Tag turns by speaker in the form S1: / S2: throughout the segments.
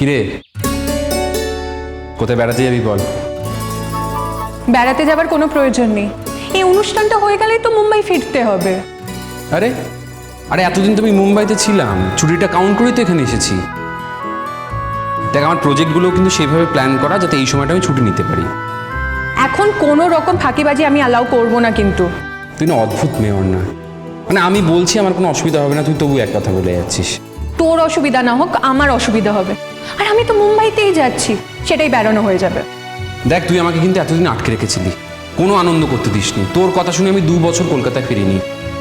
S1: কিরে, কোথায় বেড়াতে যাবি বল?
S2: বেড়াতে যাবার কোনো প্রয়োজন নেই, এই অনুষ্ঠানটা হয়ে গেলেই তো মুম্বাই ফিরতে হবে।
S1: আরে আরে এতদিন তো আমি মুম্বাইতে ছিলাম, ছুটিটা কাউন্ট করেই তো এখানে এসেছি। দেখ, আমার প্রজেক্টগুলো কিন্তু সেভাবে প্ল্যান করা যাতে এই সময়টা আমি ছুটি নিতে পারি।
S2: এখন কোনো রকম ফাঁকিবাজি আমি অ্যালাউ করবো না কিন্তু।
S1: তুই না অদ্ভুত মেয়র না, মানে আমি বলছি আমার কোনো অসুবিধা হবে না, তুই তবু এক কথা বলে যাচ্ছিস।
S2: তোর অসুবিধা না হোক, আমার অসুবিধা হবে। আর আমি তো মুম্বাইতেই যাচ্ছি, সেটাই বেড়ানো হয়ে যাবে।
S1: দেখ, তুই আমাকে কিন্তু এতদিন আটকে রেখেছিলি, কোনো আনন্দ করতে দিসনি। তোর কথা শুনে আমি 2 বছর কলকাতায় ফিরিনি।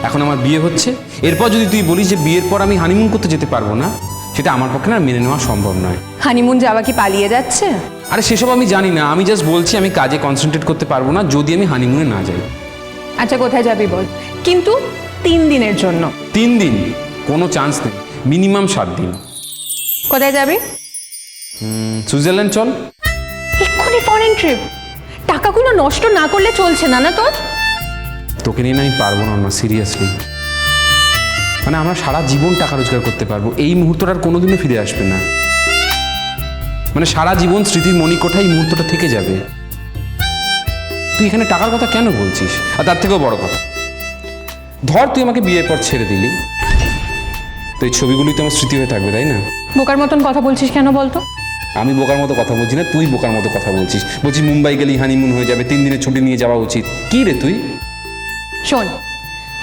S1: এখন আমার বিয়ে হচ্ছে, এরপর যদি তুই বলিস যে বিয়ের পর আমি হানিমুন করতে যেতে পারবো না, সেটা আমার পক্ষে না মেনে নেওয়া সম্ভব নয়।
S2: হানিমুন যাওয়া কি পালিয়ে যাচ্ছে?
S1: আরে সেসব আমি জানি না, আমি জাস্ট বলছি আমি কাজে কনসেন্ট্রেট করতে পারবো না যদি আমি হানিমুনে না যাই।
S2: আচ্ছা, কোথায় যাবি বল, কিন্তু 3 দিনের জন্য।
S1: 3 দিন? কোনো চান্স নেই, মিনিমাম 7 দিন।
S2: কোথায় যাবি?
S1: সুইজারল্যান্ড চল।
S2: এক্ষুনি ফরেন ট্রিপ? টাকাগুলো নষ্ট না করলে চলছে না না তোর?
S1: তোকে নিয়ে না আমি পারবো না, সিরিয়াসলি। মানে আমরা সারা জীবন টাকা রোজগার করতে পারবো, এই মুহূর্তটা আর কোনোদিনও ফিরে আসবে না। মানে সারা জীবন স্মৃতির মণিকোঠায় এই মুহূর্তটা থেকে যাবে। তুই এখানে টাকার কথা কেন বলছিস? আর তার থেকেও বড় কথা, ধর তুই আমাকে বিয়ের পর ছেড়ে দিলি, তো এই ছবিগুলোই তো আমার স্মৃতি হয়ে থাকবে, তাই না?
S2: বোকার মতন কথা বলছিস কেন বলতো?
S1: আমি বোকার মতো কথা বলছি না, তুই বোকার মতো কথা বলছিস। বলছি মুম্বাই গেলেই হানিমুন হয়ে যাবে, 3 দিনের ছুটি নিয়ে যাওয়া উচিত। কি রে তুই?
S2: শোন,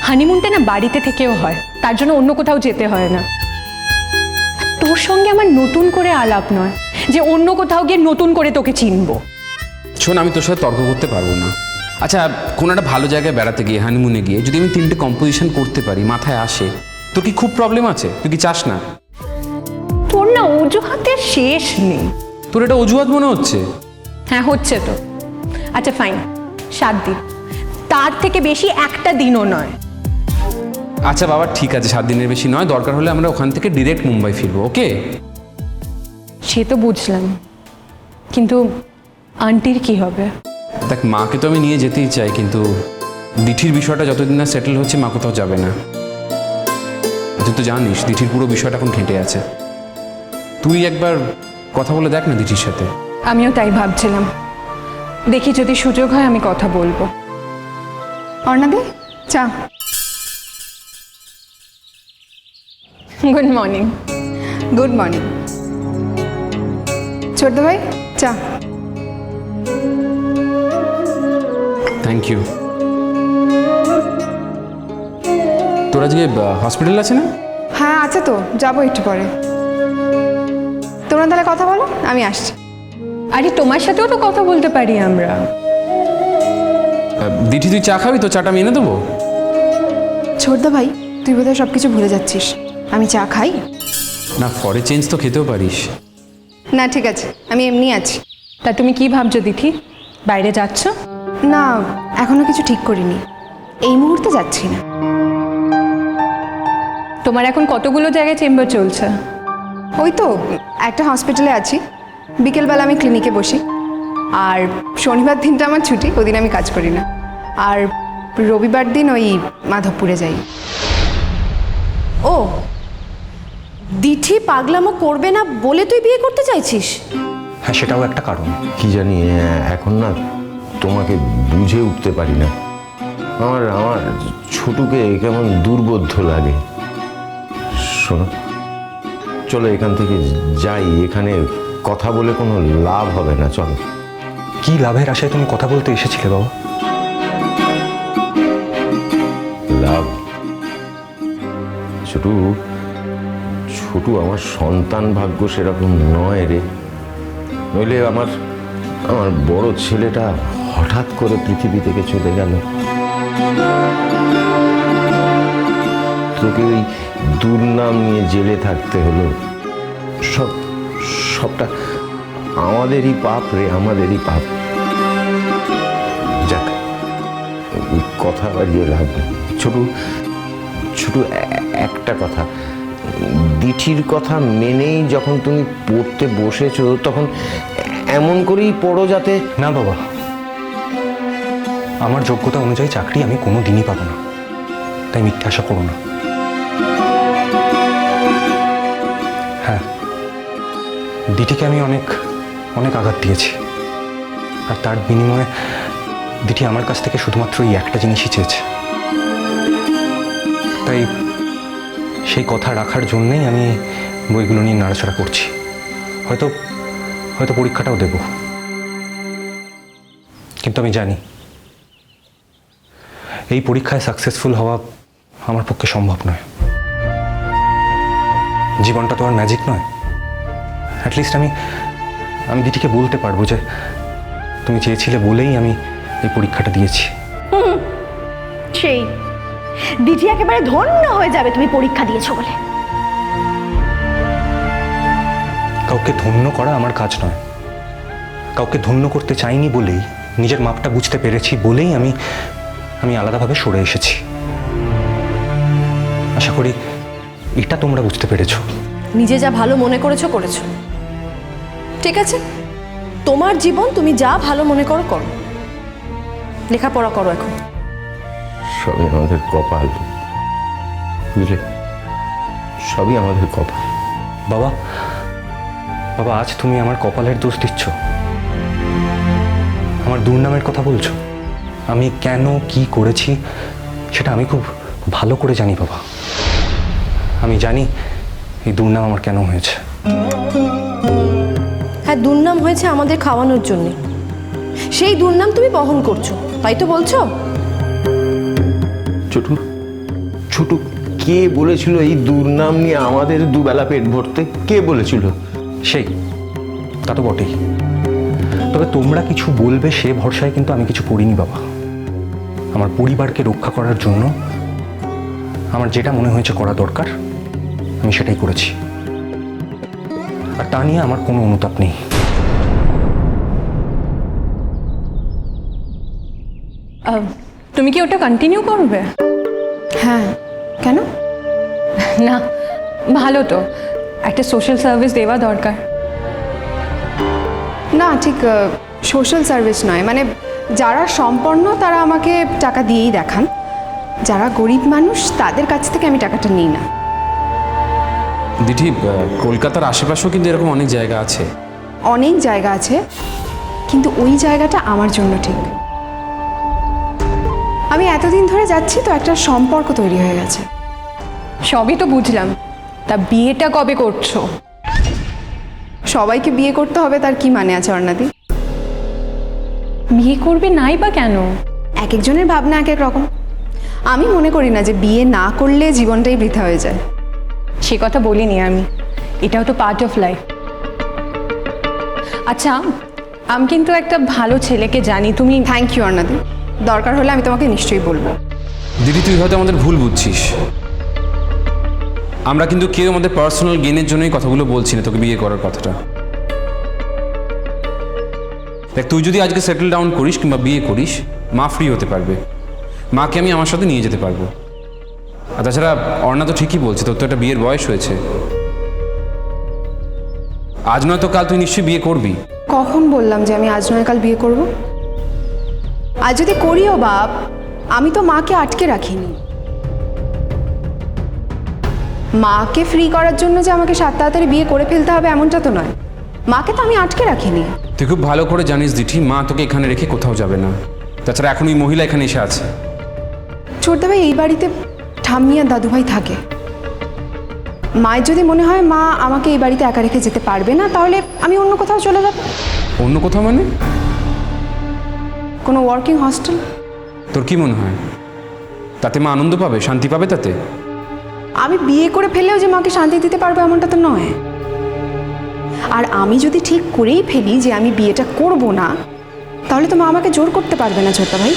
S2: হানিমুনটা না বাড়িতে থেকেও হয়, তার জন্য অন্য কোথাও যেতে হয় না। তোর সঙ্গে আমার নতুন করে আলাপ নয় যে অন্য কোথাও গিয়ে নতুন করে তোকে চিনবো।
S1: শোন, আমি তোর সাথে তর্ক করতে পারবো না। আচ্ছা, কোনো একটা ভালো জায়গায় বেড়াতে গিয়ে, হানিমুনে গিয়ে যদি আমি 3টে কম্পোজিশন করতে পারি, মাথায় আসে, তোর কি খুব প্রবলেম আছে? তুই কি চাস না?
S2: তোর না অজুহাতের শেষ নেই।
S1: তোর এটা অজুহাত মনে হচ্ছে?
S2: হ্যাঁ, হচ্ছে তো। আচ্ছা ফাইন, 7 দিন, তার থেকে বেশি একটা দিনও নয়।
S1: আচ্ছা বাবা, ঠিক আছে, 7 দিনের বেশি নয়। দরকার হলে আমরা ওখান থেকে ডিরেক্ট মুম্বাই ফিরবো, ওকে?
S2: সে তো বুঝলাম, কিন্তু আন্টির কি হবে?
S1: দেখ, মাকে তো আমি নিয়ে যেতেই চাই, কিন্তু দিঠির বিষয়টা যতদিন না সেটেল হচ্ছে মা কোথাও যাবে না। তুই তো জানিস দিঠির পুরো বিষয়টা এখন ঘেঁটে আছে। তুই একবার কথা বলে দেখ না দিঠির সাথে।
S2: আমিও তাই ভাবছিলাম, দেখি যদি সুযোগ হয় আমি কথা বলবো। অর্ণাদি, চা। Good morning.
S3: Good morning. ছোট ভাই, চা।
S1: Thank you. তোর আজকে হসপিটাল আছে না?
S3: হ্যাঁ আছে তো, যাবো একটু পরে। তোমরা তাহলে কথা বলো, আমি আসছি।
S2: আরে তোমার সাথেও তো কথা বলতে পারি আমরা।
S1: দিঠি, তুই চা খাবি তো? চাটা আমি এনে দেবো।
S3: ছোটদা ভাই, তুই বোধহয় সব কিছু ভুলে যাচ্ছিস। আমি চা খাই
S1: না, ফরে চেঞ্জ তো খেতেও পারিস।
S3: না? ঠিক আছে, আমি এমনি আছি।
S2: তা তুমি কি ভাবছো দিঠি, বাইরে যাচ্ছ?
S3: না, এখনো কিছু ঠিক করিনি, এই মুহূর্তে যাচ্ছি না।
S2: তোমার এখন কতগুলো জায়গায় চেম্বার চলছে?
S3: ওই তো একটা হসপিটালে আছি, বিকেলবেলা আমি ক্লিনিকে বসি, আর শনিবার দিনটা আমার ছুটি, ওদিন আমি কাজ করি না। আর রবিবার দিন ওই মাধবপুরে যাই।
S4: ও, দিঠি পাগলামো করবে না বলে তুই বিয়ে করতে চাইছিস?
S5: হ্যাঁ, সেটাও একটা কারণ।
S6: কি জানি, এখন না তোমাকে বুঝে উঠতে পারি না। আমার আমার ছোটুকে কেমন দুর্বোধ্য লাগে। শোনো, চলো এখান থেকে যাই, এখানে কথা বলে কোনো লাভ হবে না, চলো।
S5: কি লাভের আশায় তুমি কথা বলতে এসেছিলে বাবা?
S6: লাভ? ছোটু, ছোটু আমার সন্তান ভাগ্য সেরকম নয় রে। নইলে আমার আমার বড় ছেলেটা হঠাৎ করে পৃথিবী থেকে চলে গেল। তোকে ওই দুর্নাম নিয়ে জেলে থাকতে হলো। সবটা আমাদেরই পাপ রে, আমাদেরই পাপ। যাক, কথা বাড়িয়ে লাভ নেই। ছোটু, একটা কথা, দিঠির কথা মেনেই যখন তুমি পড়তে বসেছো তখন এমন করেই পড়ো যাতে।
S5: না বাবা, আমার যোগ্যতা অনুযায়ী চাকরি আমি কোনো দিনই পাবো না, তাই মিথ্যে আশা করো না। হ্যাঁ, দিঠিকে আমি অনেক অনেক আঘাত দিয়েছি, আর তার বিনিময়ে দিঠি আমার কাছ থেকে শুধুমাত্র এই একটা জিনিসই চেয়েছে। তাই সেই কথা রাখার জন্যেই আমি বইগুলো নিয়ে নাড়াচাড়া করছি। হয়তো হয়তো পরীক্ষাটাও দেব, কিন্তু আমি জানি এই পরীক্ষায় সাকসেসফুল হওয়া আমার পক্ষে সম্ভব নয়। জীবনটা তো আর ম্যাজিক নয়। অ্যাটলিস্ট আমি দিঠিকে বলতে পারবো যে তুমি চেয়েছিলে বলেই আমি এই পরীক্ষাটা দিয়েছি।
S7: সেই দিদি একেবারে ধন্য হয়ে যাবে তুমি পরীক্ষা দিয়েছো বলে।
S5: কাউকে ধন্য করা আমার কাজ নয়। কাউকে ধন্য করতে চাইনি বলেই, নিজের মাপটা বুঝতে পেরেছি বলেই আমি আলাদাভাবে সরে এসেছি। আশা করি এটা তোমরা বুঝতে পেরেছো।
S4: নিজে যা ভালো মনে করেছো করেছো, ঠিক আছে? তোমার জীবন, তুমি যা ভালো মনে করো করো, লেখাপড়া করো এখন।
S6: সবই আমাদের কপাল, বুঝলে? সবই আমাদের কপাল।
S5: বাবা, বাবা, আজ তুমি আমার কপালের দোষ দিচ্ছ, আমার দুর্নামের কথা বলছো। আমি কেন কি করেছি সেটা আমি খুব ভালো করে জানি বাবা। আমি জানি এই দুর্নাম আমার কেন হয়েছে।
S4: হ্যাঁ, দুর্নাম হয়েছে আমাদের খাওয়ানোর জন্যে। সেই দুর্নাম তুমি বহন করছো, তাই তো বলছো?
S6: ছোটু, ছোটু, কে বলেছিল এই দুর্নাম নিয়ে আমাদের দুবেলা পেট ভরতে? কে বলেছিল?
S5: সেই তা তো বটেই, তবে তোমরা কিছু বলবে সে ভরসায় কিন্তু আমি কিছু করিনি বাবা। আমার পরিবারকে রক্ষা করার জন্য আমার যেটা মনে হয়েছে করা দরকার আমি সেটাই করেছি, আর তা নিয়ে আমার কোনো অনুতাপ নেই।
S2: তুমি কি ওটা কন্টিনিউ করবে?
S3: হ্যাঁ, কেন?
S2: না, ভালো তো, একটা সোশ্যাল সার্ভিস দেওয়া দরকার।
S3: না, ঠিক সোশ্যাল সার্ভিস নয়, মানে যারা সম্পন্ন তারা আমাকে টাকা দিয়েই দেখান, যারা গরিব মানুষ তাদের কাছ থেকে আমি টাকাটা নিই না।
S1: দিঠি, কলকাতার আশেপাশেও কিন্তু এরকম অনেক জায়গা আছে।
S3: অনেক জায়গা আছে, কিন্তু ওই জায়গাটা আমার জন্য ঠিক। আমি এতদিন ধরে যাচ্ছি তো একটা সম্পর্ক তৈরি হয়ে গেছে।
S2: সবই তো বুঝলাম, তা বিয়েটা কবে করছো?
S3: সবাইকে বিয়ে করতে হবে তার কি মানে আছে অর্ণাদি?
S2: বিয়ে করবে নাই বা কেন?
S3: এক একজনের ভাবনা এক এক রকম। আমি মনে করি না যে বিয়ে না করলে জীবনটাই বৃথা হয়ে যায়।
S2: সে কথা বলিনি আমি, এটাও তো পার্ট অফ লাইফ। আচ্ছা, আমি কিন্তু একটা ভালো ছেলেকে জানি। তুমি
S3: থ্যাংক ইউ অর্ণাদি, দরকার হলে আমি তোমাকে নিশ্চয়ই বলবো।
S1: দিদি, তুই হয়তো আমাদের ভুল বুঝছিস। আমরা কিন্তু কেউ আমাদের পার্সোনাল গেনের জন্যই কথাগুলো বলছি না, তোকে বিয়ে করার কথাটা। দেখ, তুই যদি আজকে সেটেল ডাউন করিস কিংবা বিয়ে করিস, মা ফ্রি হতে পারবে, মাকে আমি আমার সাথে নিয়ে যেতে পারবো। আর তাছাড়া অর্ণা তো ঠিকই বলছে, তোর তো একটা বিয়ের বয়স হয়েছে। আজ নয় তো কাল তুই নিশ্চয়ই বিয়ে করবি।
S3: কখন বললাম যে আমি আজ নয় কাল বিয়ে করব? আজ যদি করিও বাপ, আমি তো মাকে আটকে রাখিনি। মাকে ফ্রি করার জন্য যে আমাকে তাড়াতাড়ি বিয়ে করে ফেলতে হবে এমনটা তো নয়। মাকে তো আমি আটকে রাখিনি।
S1: তুই খুব ভালো করে জানিস দিঠি, মা তোকে এখানে রেখে কোথাও যাবে না। তাছাড়া এখন ওই মহিলা এখানে এসে আছে।
S3: ছোটদা ভাই, এই বাড়িতে ঠাম্মি আর দাদুভাই থাকে। মায়ের যদি মনে হয় মা আমাকে এই বাড়িতে একা রেখে যেতে পারবে না, তাহলে আমি অন্য কোথাও চলে যাব।
S1: অন্য কোথাও মানে?
S3: কোনো ওয়ার্কিং হস্টেল।
S1: তোর কি মনে হয় তাতে মা আনন্দ পাবে, শান্তি পাবে তাতে?
S3: আমি বিয়ে করে ফেললেও যে মাকে শান্তি দিতে পারবো এমনটা তো নয়। আর আমি যদি ঠিক করেই ফেলি যে আমি বিয়েটা করব না, তাহলে তো মা আমাকে জোর করতে পারবে না ছোটদা ভাই।